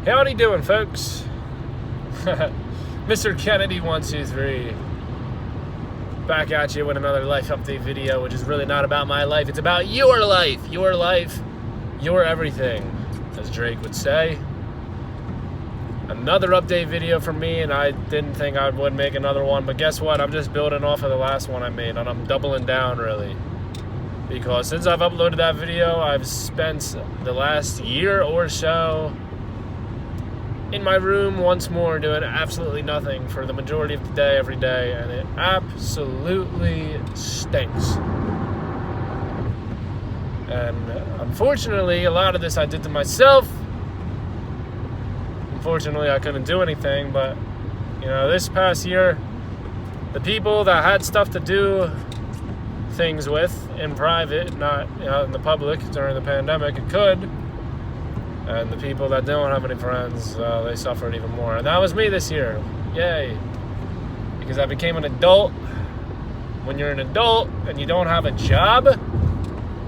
Howdy doing, folks? Mr. Kennedy123 back at you with another life update video, which is really not about my life. It's about your life. Your life, your everything, as Drake would say. Another update video from me, and I didn't think I would make another one, but guess what? I'm just building off of the last one I made, and I'm doubling down, really. Because since I've uploaded that video, I've spent the last year or so in my room once more doing absolutely nothing for the majority of the day, every day, and it absolutely stinks. And unfortunately, a lot of this I did to myself. Unfortunately, I couldn't do anything, but, you know, this past year, the people that had stuff to do things with in private, not out in the public during the pandemic, it could. And the people that don't have any friends, they suffered even more. And that was me this year. Yay. Because I became an adult. When you're an adult and you don't have a job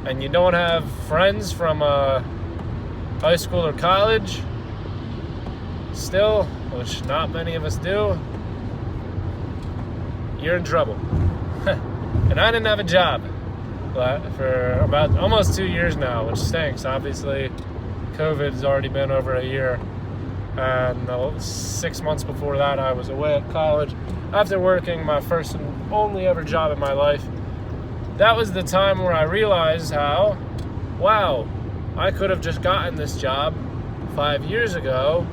and you don't have friends from high school or college, still, which not many of us do, you're in trouble. And I didn't have a job for about almost 2 years now, which stinks. Obviously, COVID's already been over a year. And 6 months before that, I was away at college after working my first and only ever job in my life. That was the time where I realized how, wow, I could have just gotten this job 5 years ago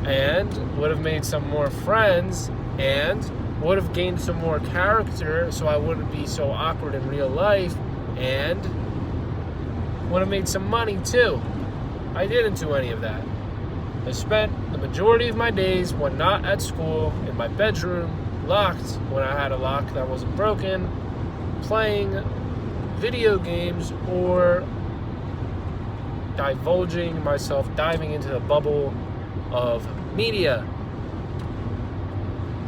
and would have made some more friends and would have gained some more character so I wouldn't be so awkward in real life, and would have made some money too. I didn't do any of that. I spent the majority of my days when not at school in my bedroom, locked when I had a lock that wasn't broken, playing video games or divulging myself, diving into the bubble of media.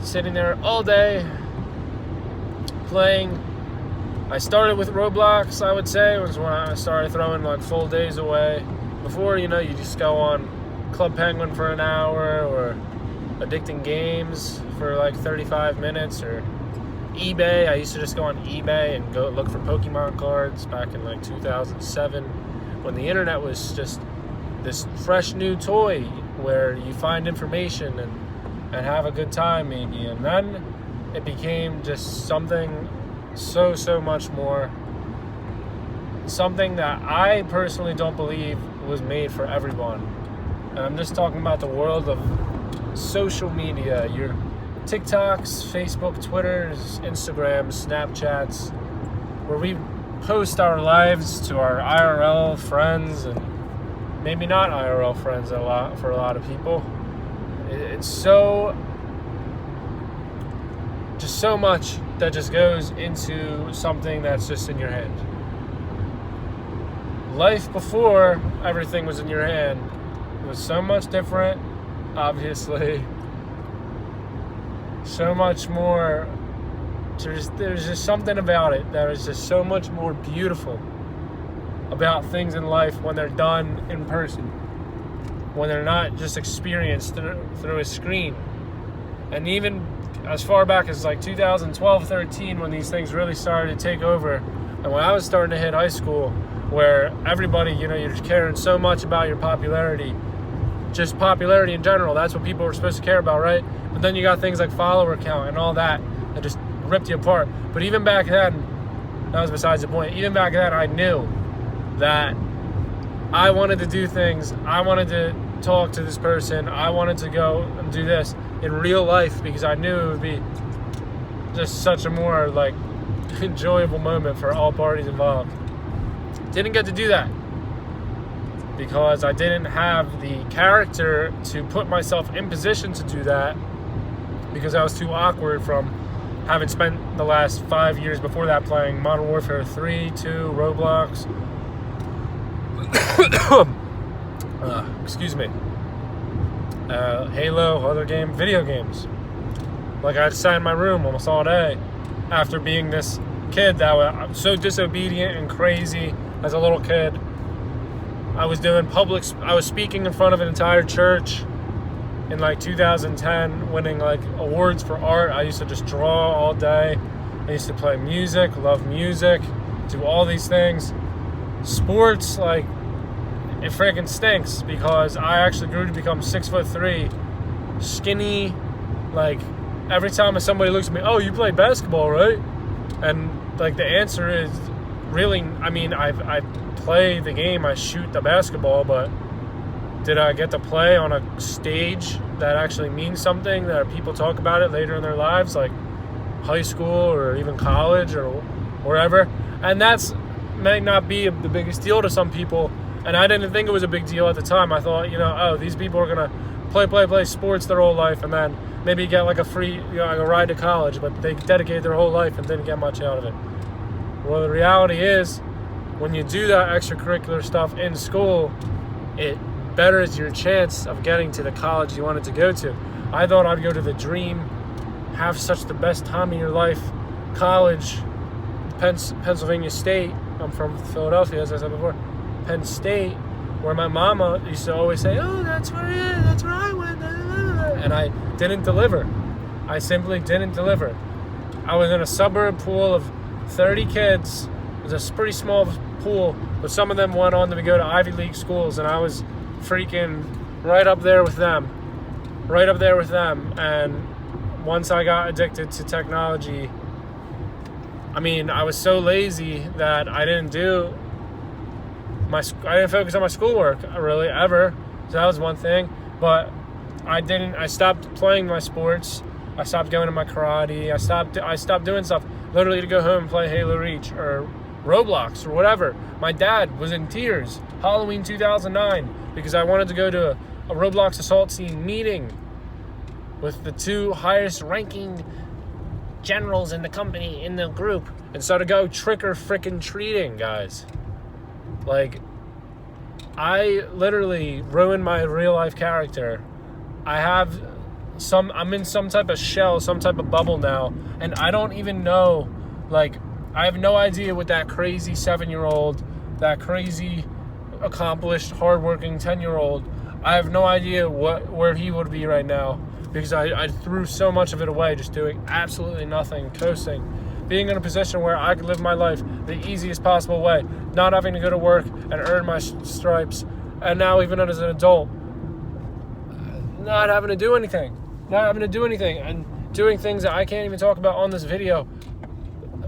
Sitting there all day, playing. I started with Roblox, I would say, was when I started throwing like full days away. Before, you know, you just go on Club Penguin for an hour, or Addicting Games for like 35 minutes, or eBay. I used to just go on eBay and go look for Pokemon cards back in like 2007, when the internet was just this fresh new toy where you find information and have a good time, maybe. And then it became just something so much more. Something that I personally don't believe was made for everyone. And I'm just talking about the world of social media. Your TikToks, Facebook, Twitters, Instagrams, Snapchats, where we post our lives to our IRL friends, and maybe not IRL friends for a lot of people. It's so much that just goes into something that's just in your head. Life before everything was in your hand was so much different, obviously. So much more. There's just something about it that is just so much more beautiful about things in life when they're done in person, when they're not just experienced through a screen. And even as far back as like 2012, 13, when these things really started to take over, and when I was starting to hit high school, where everybody, you know, you're just caring so much about your popularity, just popularity in general, that's what people were supposed to care about, right? But then you got things like follower count and all that just ripped you apart. But even back then, that was besides the point, even back then I knew that I wanted to do things, I wanted to talk to this person, I wanted to go and do this in real life, because I knew it would be just such a more like enjoyable moment for all parties involved. Didn't get to do that because I didn't have the character to put myself in position to do that, because I was too awkward from having spent the last 5 years before that playing Modern Warfare 3, 2, Roblox. Excuse me. Halo, other video games. Like, I sat in my room almost all day after being this kid that was so disobedient and crazy as a little kid. I was speaking in front of an entire church in like 2010, winning like awards for art. I used to just draw all day. I used to play music, love music, do all these things. Sports, like, it freaking stinks because I actually grew to become 6'3", skinny. Like, every time somebody looks at me, oh, you play basketball, right? And like the answer is really, I mean, I play the game, I shoot the basketball, but did I get to play on a stage that actually means something, that people talk about it later in their lives, like high school or even college or wherever? And that's may not be the biggest deal to some people, and I didn't think it was a big deal at the time. I thought, oh, these people are gonna play sports their whole life and then maybe get like a free, like a ride to college, but they dedicated their whole life and didn't get much out of it. Well, the reality is, when you do that extracurricular stuff in school, it betters your chance of getting to the college you wanted to go to. I thought I'd go to the dream, have such the best time of your life, college, Pennsylvania State. I'm from Philadelphia, as I said before. Penn State, where my mama used to always say, oh, that's where I went. And I didn't deliver. I simply didn't deliver. I was in a suburb pool of 30 kids. It was a pretty small pool, but some of them went on to go to Ivy League schools, and I was freaking right up there with them. And once I got addicted to technology, I mean, I was so lazy that I didn't focus on my schoolwork really ever. So that was one thing. But I stopped playing my sports. I stopped going to my karate. I stopped doing stuff literally to go home and play Halo Reach or Roblox or whatever. My dad was in tears Halloween 2009 because I wanted to go to a Roblox assault scene meeting with the two highest ranking generals in the company, in the group, and so to go trick or frickin' treating, guys. Like, I literally ruined my real life character. I'm in some type of shell, some type of bubble now, and I don't even know, like, I have no idea what that crazy 7-year-old, that crazy accomplished, hardworking 10-year-old, I have no idea where he would be right now, because I threw so much of it away just doing absolutely nothing, coasting, being in a position where I could live my life the easiest possible way, not having to go to work and earn my stripes, and now even as an adult, not having to do anything, and doing things that I can't even talk about on this video,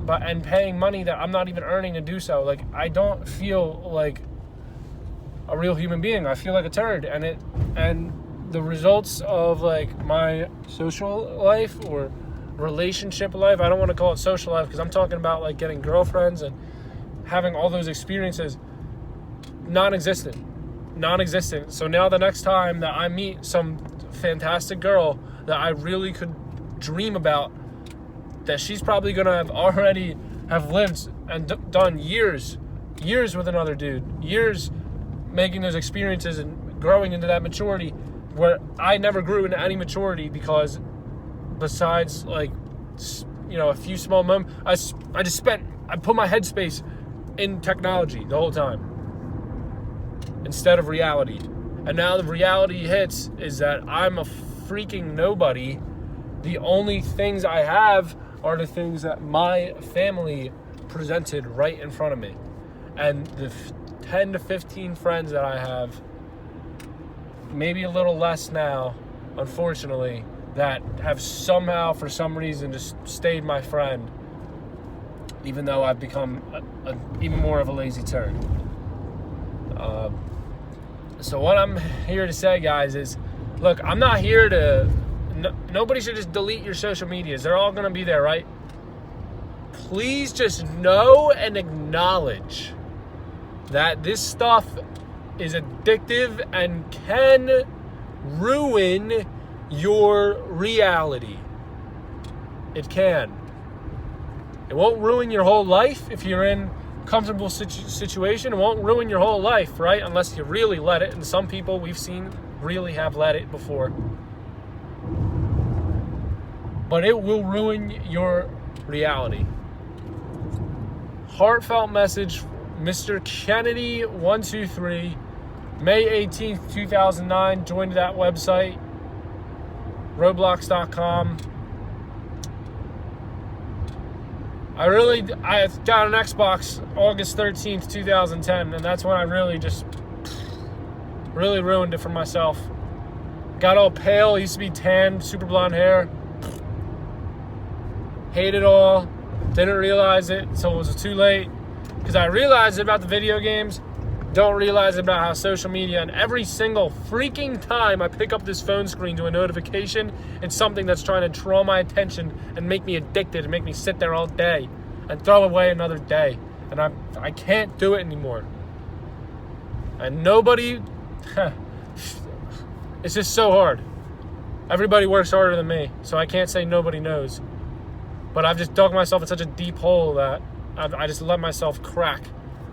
and paying money that I'm not even earning to do so. Like, I don't feel like a real human being. I feel like a turd, and the results of like my social life or relationship life, I don't want to call it social life because I'm talking about like getting girlfriends and having all those experiences, non-existent. So now the next time that I meet some fantastic girl that I really could dream about, that she's probably going to have lived and done years with another dude, years making those experiences and growing into that maturity, where I never grew into any maturity because besides like, a few small moments, I put my headspace in technology the whole time instead of reality. And now the reality hits is that I'm a freaking nobody. The only things I have are the things that my family presented right in front of me. And the 10 to 15 friends that I have, maybe a little less now, unfortunately, that have somehow, for some reason, just stayed my friend, even though I've become even more of a lazy turd. So what I'm here to say, guys, is, look, I'm not here to... nobody should just delete your social medias. They're all going to be there, right? Please just know and acknowledge that this stuff is addictive and can ruin your reality. It can. It won't ruin your whole life if you're in a comfortable situation. It won't ruin your whole life, right? Unless you really let it. And some people we've seen really have let it before. But it will ruin your reality. Heartfelt message, Mr. Kennedy123. May 18th, 2009, joined that website, Roblox.com. I got an Xbox August 13th, 2010, and that's when I really ruined it for myself. Got all pale, used to be tan, super blonde hair. Hate it all. Didn't realize it until it was too late. Because I realized about the video games, don't realize about how social media, and every single freaking time I pick up this phone screen to a notification, it's something that's trying to draw my attention and make me addicted and make me sit there all day and throw away another day. And I can't do it anymore. And nobody, it's just so hard. Everybody works harder than me, so I can't say nobody knows. But I've just dug myself in such a deep hole that I just let myself crack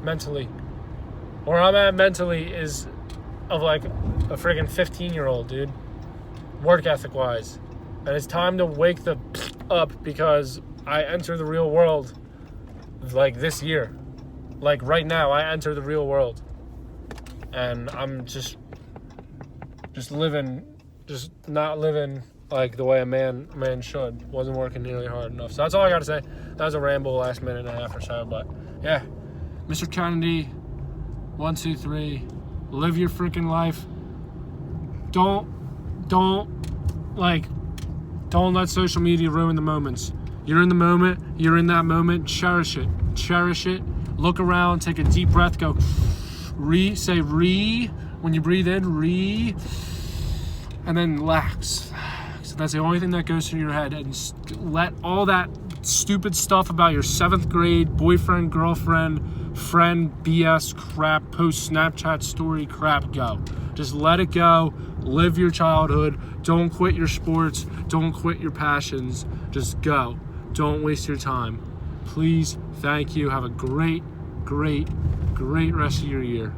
mentally. Where I'm at mentally is of like a friggin' 15-year-old, dude. Work ethic wise. And it's time to wake the up, because I enter the real world like this year. Like right now, I enter the real world. And I'm just not living like the way a man should. Wasn't working nearly hard enough. So that's all I gotta say. That was a ramble last minute and a half or so, but yeah. Mr. Kennedy, 123, live your freaking life. Don't let social media ruin the moments. You're in the moment, you're in that moment, cherish it. Look around, take a deep breath, go say when you breathe in, and then relax. So that's the only thing that goes through your head, and let all that stupid stuff about your 7th grade boyfriend, girlfriend, friend, BS crap, post Snapchat story crap go. Just let it go. Live your childhood. Don't quit your sports. Don't quit your passions. Just go. Don't waste your time. Please, thank you. Have a great rest of your year.